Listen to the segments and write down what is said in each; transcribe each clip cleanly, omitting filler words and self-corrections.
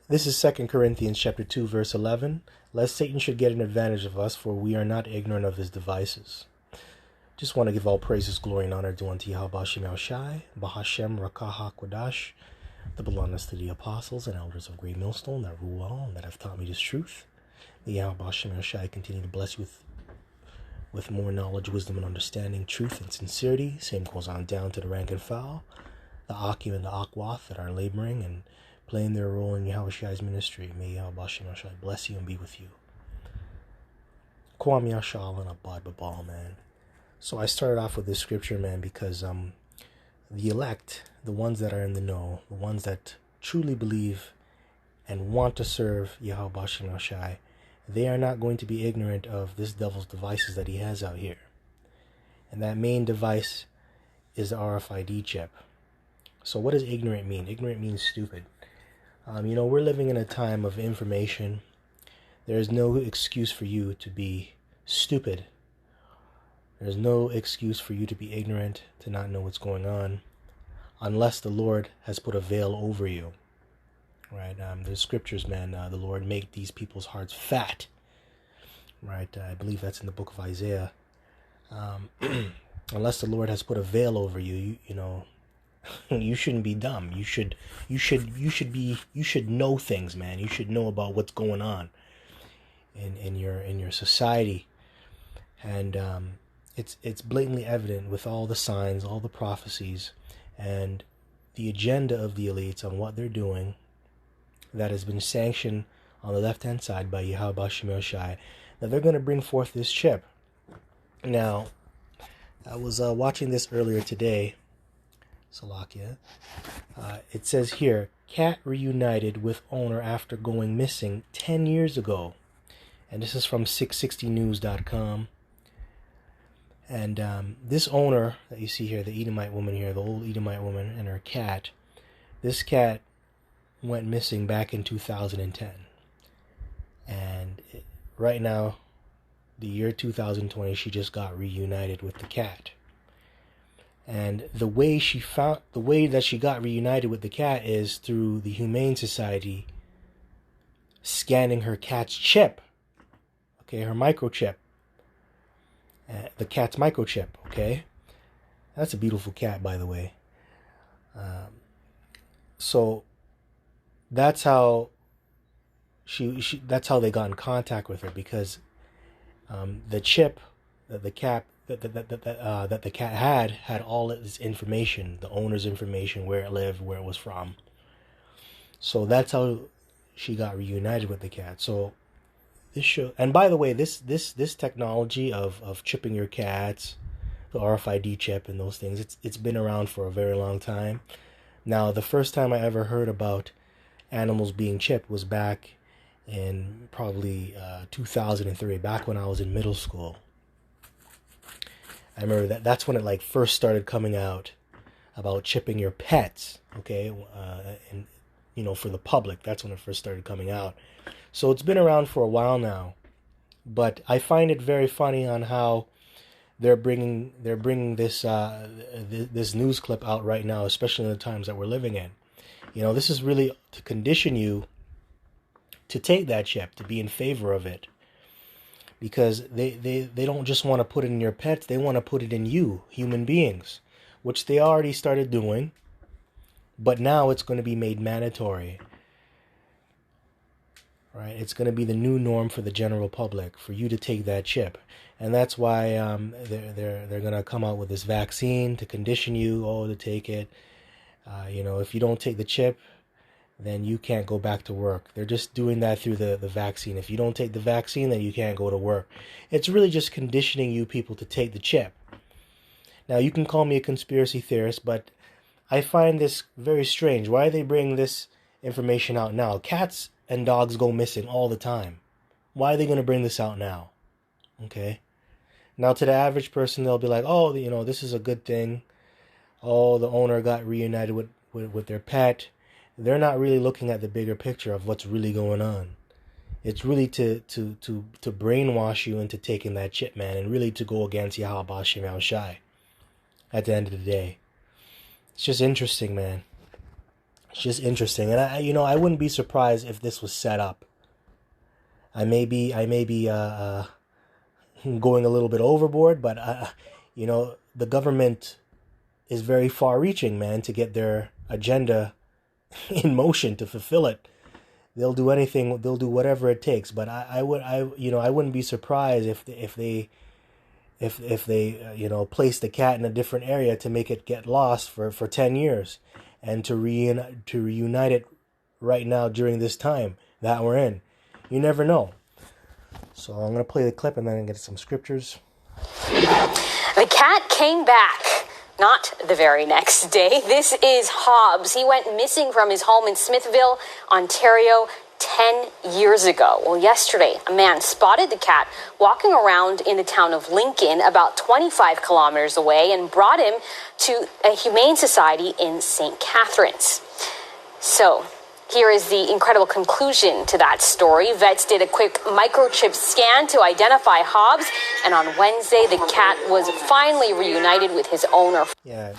This is 2 Corinthians chapter 2, verse 11. Lest Satan should get an advantage of us, for we are not ignorant of his devices. Just want to give all praises, glory, and honor to unto Yahweh Shem Shai, Bahashem Rakaha Kodash, that belongs to the apostles and elders of Great Millstone that rule well and that have taught me this truth. May Yahweh Shem Shai continue to bless you with more knowledge, wisdom, and understanding, truth, and sincerity. Same goes on down to the rank and file, the Akim and the Akwath that are laboring and playing their role in Yahweh Shai's ministry. May Yahweh Shem Shai bless you and be with you. Kwam Yashal and Abad Babal, man. So I started off with this scripture, man, because the elect, the ones that are in the know, the ones that truly believe and want to serve Yahweh Shem Shai, they are not going to be ignorant of this devil's devices that he has out here. And that main device is the RFID chip. So what does ignorant mean? Ignorant means stupid. We're living in a time of information. There is no excuse for you to be stupid. There's no excuse for you to be ignorant, to not know what's going on, unless the Lord has put a veil over you. Right? There's scriptures, man. The Lord make these people's hearts fat. Right? I believe that's in the book of Isaiah. Unless the Lord has put a veil over you, you shouldn't be dumb. You should know things, man. You should know about what's going on in your society. And it's blatantly evident with all the signs, all the prophecies, and the agenda of the elites on what they're doing that has been sanctioned on the left-hand side by Yahweh Shem Shai, that they're going to bring forth this chip. Now, I was watching this earlier today, Salakia. It says here, cat reunited with owner after going missing 10 years ago. And this is from 660news.com. And this owner that you see here, the Edomite woman here, the old Edomite woman and her cat, this cat went missing back in 2010. And right now, the year 2020, she just got reunited with the cat. And the way that she got reunited with the cat is through the Humane Society scanning her cat's chip. Okay, her microchip. The cat's microchip, okay? That's a beautiful cat, by the way. So that's how that's how they got in contact with her, because the chip that the cat that the cat had all its information, the owner's information, where it lived, where it was from. So that's how she got reunited with the cat. So this show, and by the way, this technology of chipping your cats, the RFID chip and those things, it's been around for a very long time. Now, the first time I ever heard about animals being chipped was back in probably 2003, back when I was in middle school. I remember that's when it first started coming out about chipping your pets, okay, and for the public. That's when it first started coming out. So it's been around for a while now, but I find it very funny on how they're bringing this this news clip out right now, especially in the times that we're living in. This is really to condition you to take that chip, to be in favor of it, because they don't just want to put it in your pets, they want to put it in you, human beings, which they already started doing, but now it's going to be made mandatory. Right? It's going to be the new norm for the general public for you to take that chip. And that's why they're going to come out with this vaccine to condition you to take it. If you don't take the chip, then you can't go back to work. They're just doing that through the vaccine. If you don't take the vaccine, then you can't go to work. It's really just conditioning you people to take the chip. Now, you can call me a conspiracy theorist, but I find this very strange. Why are they bringing this information out now? Cats and dogs go missing all the time. Why are they going to bring this out now? Okay. Now, to the average person, they'll be like, oh, this is a good thing. Oh, the owner got reunited with their pet. They're not really looking at the bigger picture of what's really going on. It's really to brainwash you into taking that chip, man, and really to go against Yahweh Shem Shai at the end of the day. It's just interesting, man. It's just interesting, and I wouldn't be surprised if this was set up. I may be going a little bit overboard, but the government is very far-reaching, man, to get their agenda in motion to fulfill it. They'll do anything. They'll do whatever it takes. But I wouldn't be surprised if they place the cat in a different area to make it get lost for 10 years, and to reunite it right now during this time that we're in. You never know. So I'm gonna play the clip and then get some scriptures. The cat came back. Not the very next day. This is Hobbs. He went missing from his home in Smithville, Ontario, 10 years ago. Well, yesterday, a man spotted the cat walking around in the town of Lincoln, about 25 kilometers away, and brought him to a humane society in St. Catharines. So, here is the incredible conclusion to that story. Vets did a quick microchip scan to identify Hobbs, and on Wednesday, the cat was finally reunited with his owner. Yeah,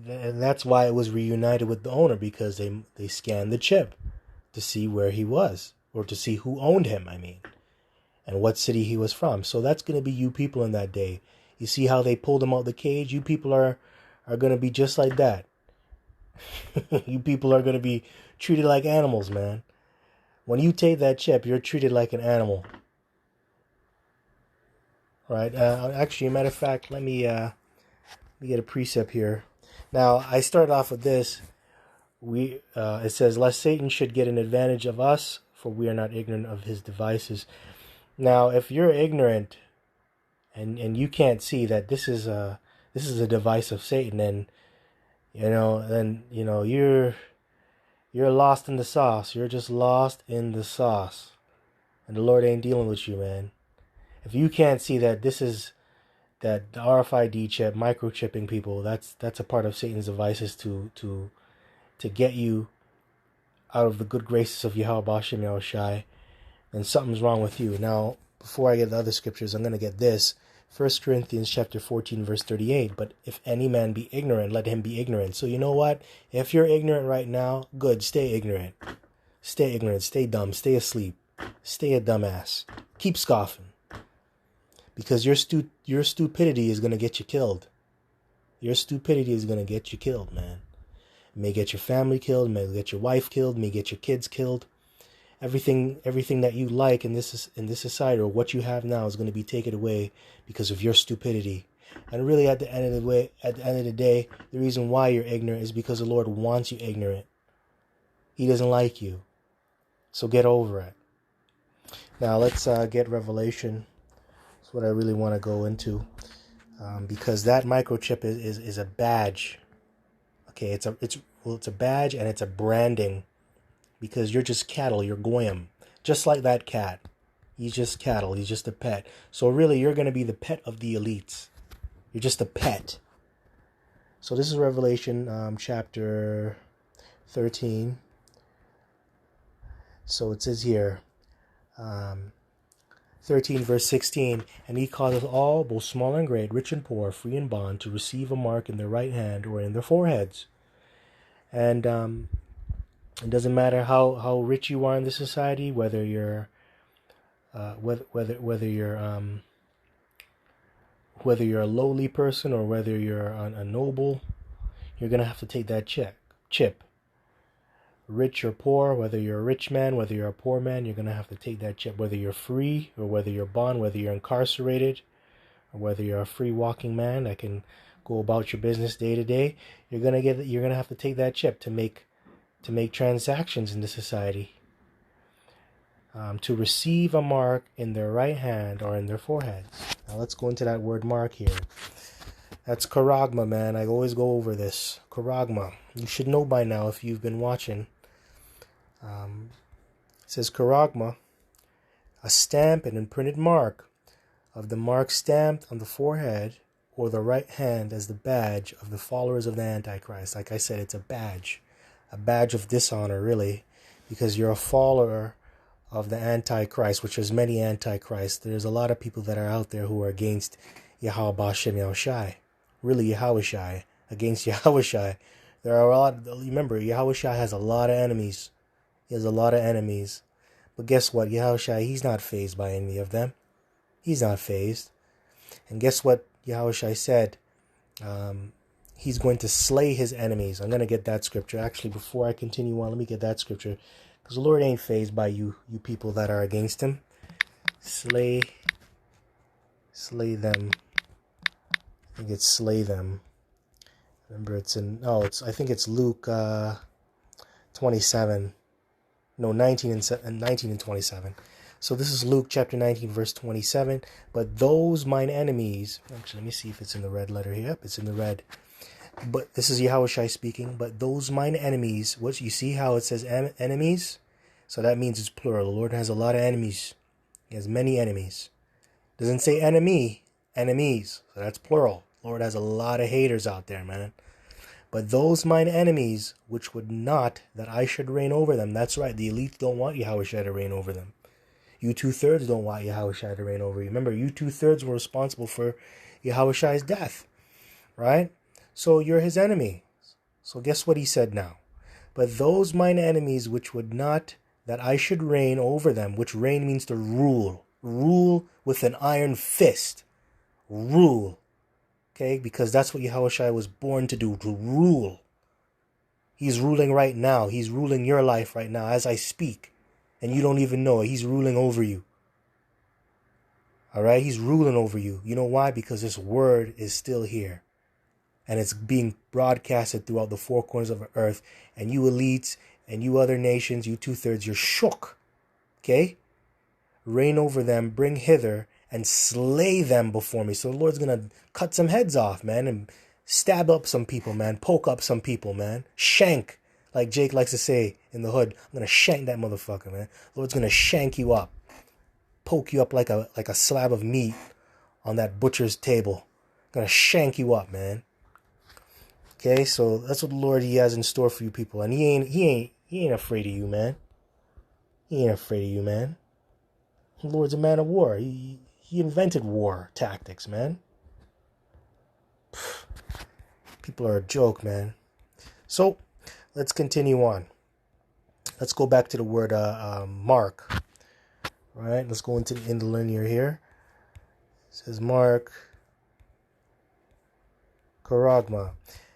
and that's why it was reunited with the owner, because they scanned the chip to see where he was, or to see who owned him, and what city he was from. So that's going to be you people in that day. You see how they pulled him out the cage? You people are going to be just like that. You people are going to be treated like animals, man. When you take that chip, you're treated like an animal. Right? Actually, a matter of fact, let me get a precept here. Now, I started off with this. It says, lest Satan should get an advantage of us, for we are not ignorant of his devices. Now, if you're ignorant and you can't see that this is a device of Satan, then you're lost in the sauce. You're just lost in the sauce. And the Lord ain't dealing with you, man. If you can't see that the RFID chip, microchipping people, that's a part of Satan's devices to get you out of the good graces of Yahweh B'Shem Yahushai, then something's wrong with you. Now, before I get the other scriptures, I'm going to get this. 1 Corinthians chapter 14, verse 38. But if any man be ignorant, let him be ignorant. So you know what? If you're ignorant right now, good, stay ignorant. Stay ignorant, stay dumb, stay asleep. Stay a dumbass. Keep scoffing. Because your stupidity is going to get you killed. Your stupidity is going to get you killed, man. It may get your family killed, may get your wife killed, may get your kids killed. Everything that you like in this society, or what you have now, is going to be taken away because of your stupidity. And really, at the end of the day, the reason why you're ignorant is because the Lord wants you ignorant. He doesn't like you. So get over it. Now let's get Revelation. That's what I really want to go into, because that microchip is a badge. Okay, it's a badge, and it's a branding. Because you're just cattle, you're goyim. Just like that cat. He's just cattle, he's just a pet. So really, you're going to be the pet of the elites. You're just a pet. So this is Revelation chapter 13. So it says here, 13 verse 16, and he causeth all, both small and great, rich and poor, free and bond, to receive a mark in their right hand or in their foreheads. And it doesn't matter how rich you are in this society, whether you're whether you're a lowly person or whether you're a noble, you're gonna have to take that chip. Rich or poor, whether you're a rich man, whether you're a poor man, you're gonna have to take that chip. Whether you're free or whether you're bond, whether you're incarcerated or whether you're a free walking man that can go about your business day to day, you're gonna have to take that chip to make transactions in the society, to receive a mark in their right hand or in their foreheads. Now let's go into that word mark here. That's charagma, man. I always go over this. Charagma. You should know by now if you've been watching. It says charagma, a stamp and imprinted mark, of the mark stamped on the forehead or the right hand as the badge of the followers of the Antichrist. Like I said, it's a badge of dishonor, really, because you're a follower of the Antichrist, which there's many Antichrists. There's a lot of people that are out there who are against Yahweh B'Shem Yahushai, really Yahushai, against Yahushai. There are a lot. Remember, Yahushua has a lot of enemies. He has a lot of enemies. But guess what? Yahushua, he's not fazed by any of them. He's not fazed. And guess what Yahushua said? He's going to slay his enemies. I'm going to get that scripture. Actually, before I continue on, let me get that scripture. Because the Lord ain't fazed by you people that are against him. Slay them. I think it's slay them. Remember, I think it's Luke 27. No, 19 and 27. So this is Luke chapter 19, verse 27. But those mine enemies, actually, let me see if it's in the red letter here. Yep, it's in the red. But this is Yahushua speaking. But those mine enemies, what you see how it says enemies? So that means it's plural. The Lord has a lot of enemies. He has many enemies. Doesn't say enemy, enemies. So that's plural. The Lord has a lot of haters out there, man. But those mine enemies, which would not that I should reign over them. That's right. The elites don't want Yahushua to reign over them. You 2/3 don't want Yahushua to reign over you. Remember, you 2/3 were responsible for Yahushua's death. Right? So you're his enemy. So guess what he said now? But those mine enemies, which would not that I should reign over them, which reign means to rule. Rule with an iron fist. Rule. Okay, because that's what Yahushua was born to do, to rule. He's ruling right now. He's ruling your life right now as I speak. And you don't even know it. He's ruling over you. All right, he's ruling over you. You know why? Because this word is still here. And it's being broadcasted throughout the four corners of the earth. And you elites and you other nations, you 2/3, you're shook. Okay? Reign over them, bring hither, and slay them before me. So the Lord's going to cut some heads off, man, and stab up some people, man, poke up some people, man, shank, like Jake likes to say in the hood. I'm going to shank that motherfucker, man. The Lord's going to shank you up, poke you up like a slab of meat on that butcher's table. Going to shank you up, man. Okay, so that's what the Lord, he has in store for you people. And he ain't afraid of you, man. He ain't afraid of you, man. The Lord's a man of war. He invented war tactics, man. People are a joke, man. So, let's continue on. Let's go back to the word mark. All right, let's go into the interlinear here. It says mark, karagma.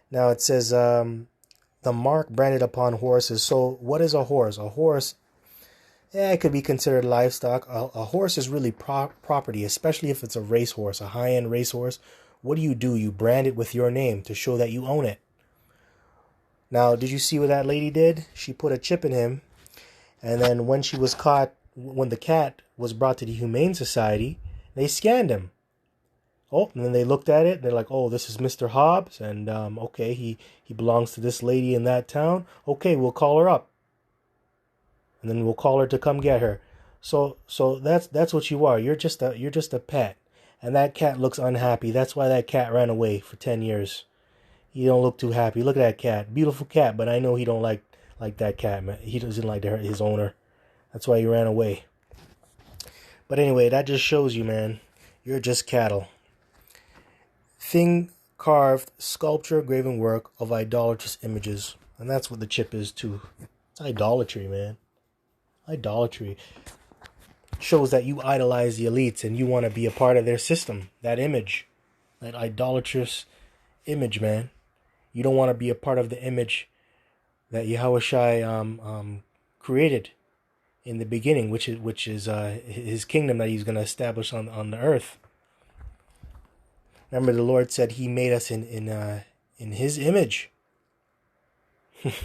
Now it says the mark branded upon horses. So what is a horse? A horse, it could be considered livestock. A horse is really property, especially if it's a racehorse, a high-end racehorse. What do? You brand it with your name to show that you own it. Now, did you see what that lady did? She put a chip in him, and then when she was caught, when the cat was brought to the Humane Society, they scanned him. Oh, and then they looked at it. They're like, oh, this is Mr. Hobbs, and okay, he belongs to this lady in that town. Okay, we'll call her up. And then we'll call her to come get her. So that's what you are. You're just a pet. And that cat looks unhappy. That's why that cat ran away for 10 years. He don't look too happy. Look at that cat. Beautiful cat, but I know he don't like that cat, man. He doesn't like his owner. That's why he ran away. But anyway, that just shows you, man, you're just cattle. Thing carved, sculpture, graven work of idolatrous images. And that's what the chip is too. It's idolatry, man. Idolatry shows that you idolize the elites and you want to be a part of their system. That image, that idolatrous image, man. You don't want to be a part of the image that Yahushua created in the beginning, which is his kingdom that he's going to establish on the earth. Remember, the Lord said He made us in His image,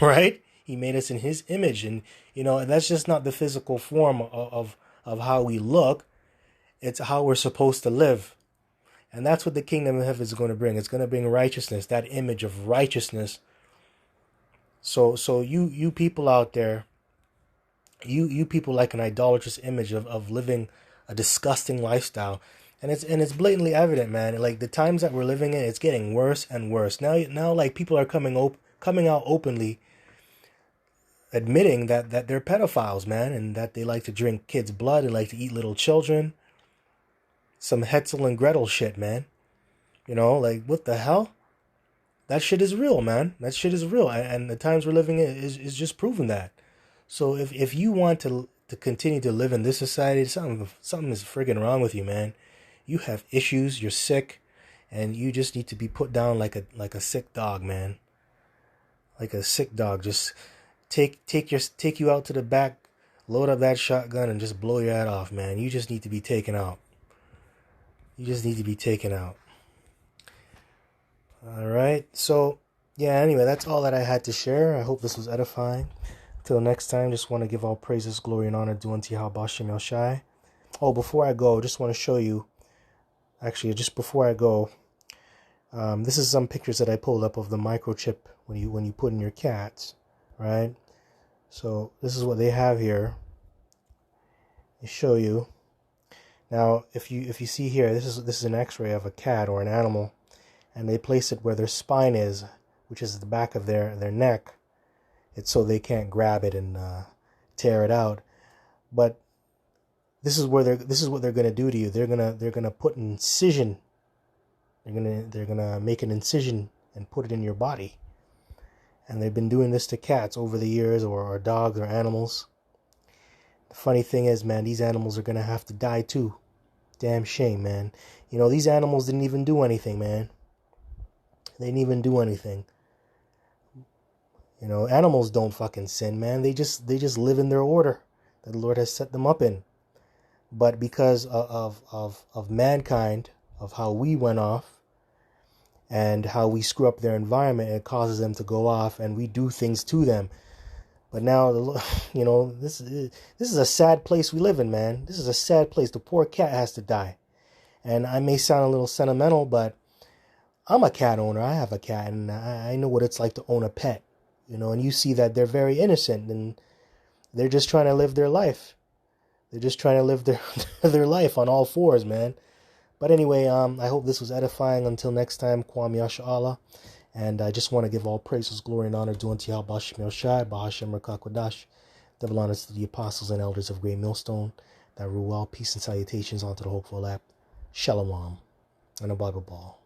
right? He made us in His image, and that's just not the physical form of how we look. It's how we're supposed to live, and that's what the kingdom of heaven is going to bring. It's going to bring righteousness, that image of righteousness. So you people out there, you people like an idolatrous image of living a disgusting lifestyle. And it's blatantly evident, man. Like the times that we're living in, it's getting worse and worse. Now like people are coming out openly admitting that they're pedophiles, man, and that they like to drink kids' blood and like to eat little children. Some Hetzel and Gretel shit, man. Like what the hell? That shit is real, man. That shit is real, and the times we're living in is just proving that. So if you want to continue to live in this society, something is friggin' wrong with you, man. You have issues. You're sick, and you just need to be put down like a sick dog, man. Like a sick dog. Just take you out to the back, load up that shotgun, and just blow your head off, man. You just need to be taken out. You just need to be taken out. All right. So yeah. Anyway, that's all that I had to share. I hope this was edifying. Till next time, just want to give all praises, glory, and honor due unto Yahweh Shem El Shai. Oh, before I go, just want to show you. Actually, just before I go, this is some pictures that I pulled up of the microchip when you put in your cats, right? So this is what they have here. I show you. Now, if you see here, this is an X-ray of a cat or an animal, and they place it where their spine is, which is the back of their neck. It's so they can't grab it and tear it out. But this is what they're gonna do to you. They're gonna put an incision. They're gonna make an incision and put it in your body. And they've been doing this to cats over the years, or dogs or animals. The funny thing is, man, these animals are gonna have to die too. Damn shame, man. You know, these animals didn't even do anything, man. They didn't even do anything. You know, animals don't fucking sin, man. They just live in their order that the Lord has set them up in. But because of mankind, of how we went off, and how we screw up their environment, it causes them to go off, and we do things to them. But now, you know, this is a sad place we live in, man. This is a sad place. The poor cat has to die. And I may sound a little sentimental, but I'm a cat owner. I have a cat, and I know what it's like to own a pet. You know, and you see that they're very innocent, and they're just trying to live their life. They're just trying to live their life on all fours, man. But anyway, I hope this was edifying. Until next time, Kwam Yasha Allah. And I just want to give all praises, glory, and honor due unto Yahweh Shem El Shai, Bahashem Rakakwadash. Double honors to the apostles and elders of Great Millstone that rule all. Peace and salutations onto the hopeful app. Shalom and a Bible ball.